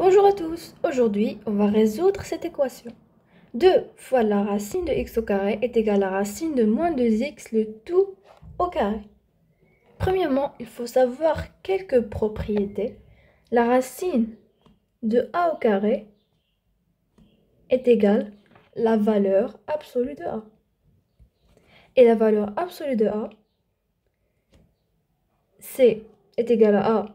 Bonjour à tous, aujourd'hui on va résoudre cette équation. 2 fois la racine de x au carré est égale à la racine de moins 2x le tout au carré. Premièrement, il faut savoir quelques propriétés. La racine de a au carré est égale à la valeur absolue de a. Et la valeur absolue de a, est égale à a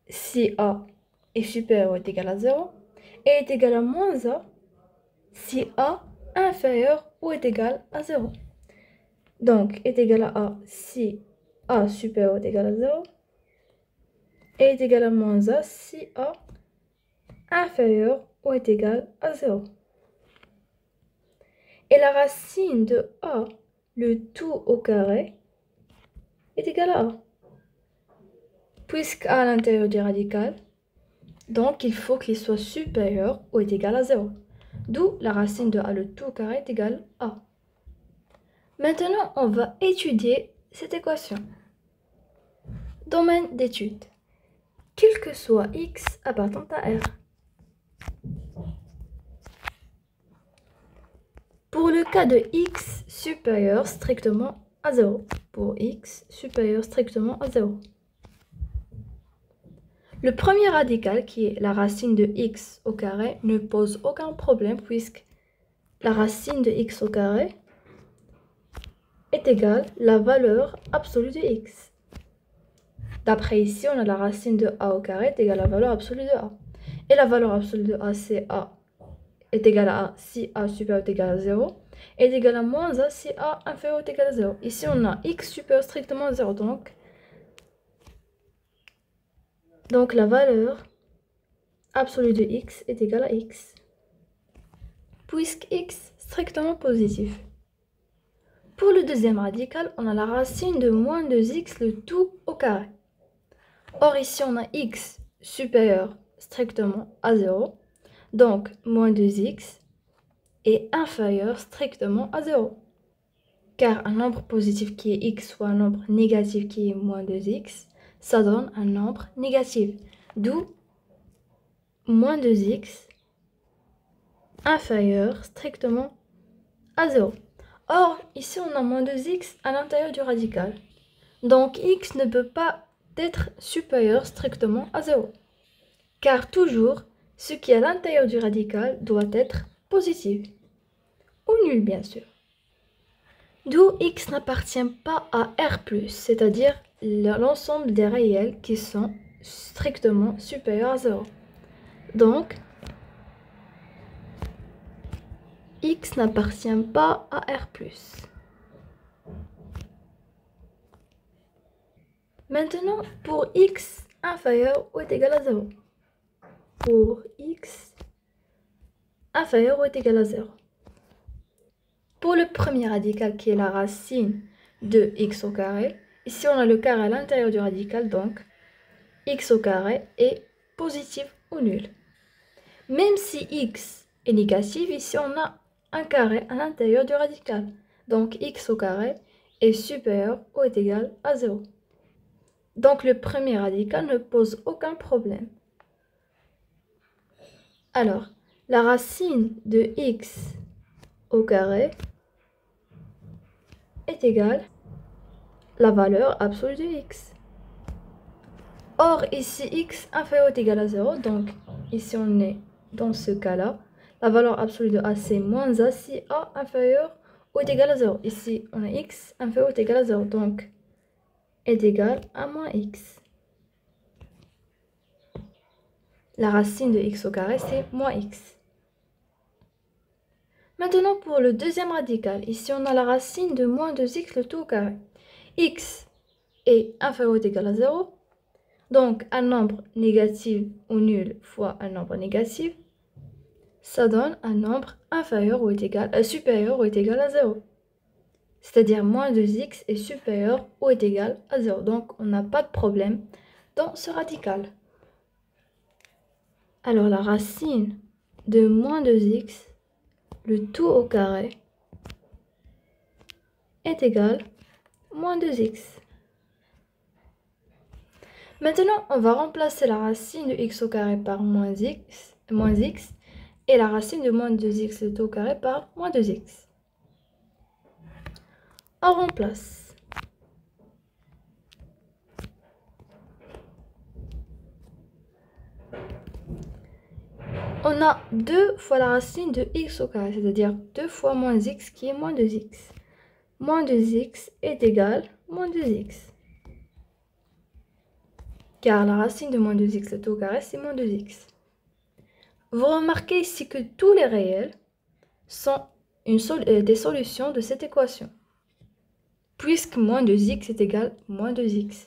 si a est supérieur ou est égal à 0, et est égal à moins a si a inférieur ou est égal à 0. Donc, est égal à a si a supérieur ou est égal à 0, et est égal à moins a si a inférieur ou est égal à 0. Et la racine de a, le tout au carré, est égal à a. Puisque a à l'intérieur du radical, donc il faut qu'il soit supérieur ou est égal à 0. D'où la racine de a le tout au carré est égal à a. Maintenant, on va étudier cette équation. Domaine d'étude. Quel que soit x appartenant à R. Pour le cas de x supérieur strictement à 0. Pour x supérieur strictement à 0. Le premier radical, qui est la racine de x au carré, ne pose aucun problème puisque la racine de x au carré est égale à la valeur absolue de x. D'après ici, on a la racine de a au carré est égale à la valeur absolue de a. Et la valeur absolue de a, c'est a est égal à a si a supérieur ou égal à 0, est égal à moins a si a inférieur ou égal à 0. Ici, on a x supérieur strictement à 0, donc la valeur absolue de x est égale à x, puisque x est strictement positif. Pour le deuxième radical, on a la racine de moins 2x le tout au carré. Or, ici, on a x supérieur strictement à 0, donc moins 2x est inférieur strictement à 0. Car un nombre positif qui est x soit un nombre négatif qui est moins 2x, ça donne un nombre négatif. D'où moins 2x inférieur strictement à 0. Or, ici on a moins 2x à l'intérieur du radical. Donc x ne peut pas être supérieur strictement à 0. Car toujours, ce qui est à l'intérieur du radical doit être positif. Ou nul bien sûr. D'où x n'appartient pas à R+, c'est-à-dire l'ensemble des réels qui sont strictement supérieurs à 0. Donc, x n'appartient pas à R+. Maintenant, pour x inférieur ou est égal à 0. Pour x inférieur ou est égal à 0. Pour le premier radical qui est la racine de x au carré, ici on a le carré à l'intérieur du radical, donc x au carré est positif ou nul. Même si x est négatif, ici on a un carré à l'intérieur du radical. Donc x au carré est supérieur ou est égal à 0. Donc le premier radical ne pose aucun problème. Alors, la racine de x au carré est égale à la valeur absolue de x. Or, ici, x inférieur ou est égal à 0, donc ici on est dans ce cas-là. La valeur absolue de a, c'est moins a si a inférieur ou est égal à 0. Ici, on a x inférieur ou est égal à 0, donc est égal à moins x. La racine de x au carré, c'est moins x. Maintenant, pour le deuxième radical, ici on a la racine de moins 2x le tout au carré. X est inférieur ou est égal à 0. Donc, un nombre négatif ou nul fois un nombre négatif, ça donne un nombre inférieur ou est égal, supérieur ou est égal à 0. C'est-à-dire moins 2x est supérieur ou est égal à 0. Donc, on n'a pas de problème dans ce radical. Alors, la racine de moins 2x, le tout au carré, est égal à moins 2x. Maintenant, on va remplacer la racine de x au carré par moins x et la racine de moins 2x au carré par moins 2x. On remplace. On a 2 fois la racine de x au carré, c'est-à-dire 2 fois moins x qui est moins 2x. Moins 2x est égal à moins 2x. Car la racine de moins 2x au carré, c'est moins 2x. Vous remarquez ici que tous les réels sont des solutions de cette équation, puisque moins 2x est égal à moins 2x.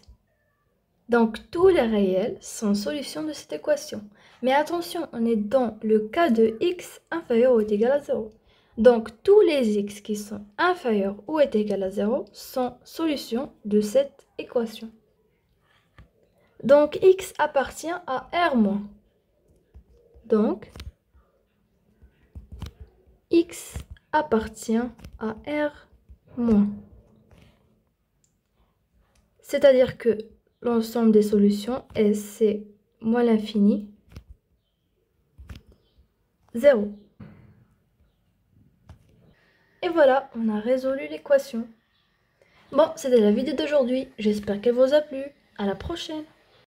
Donc, tous les réels sont solutions de cette équation. Mais attention, on est dans le cas de x inférieur ou est égal à 0. Donc, tous les x qui sont inférieurs ou est égal à 0 sont solutions de cette équation. Donc, x appartient à R-. Donc, x appartient à R-. C'est-à-dire que l'ensemble des solutions, S, c'est moins l'infini, 0. Et voilà, on a résolu l'équation. Bon, c'était la vidéo d'aujourd'hui. J'espère qu'elle vous a plu. À la prochaine!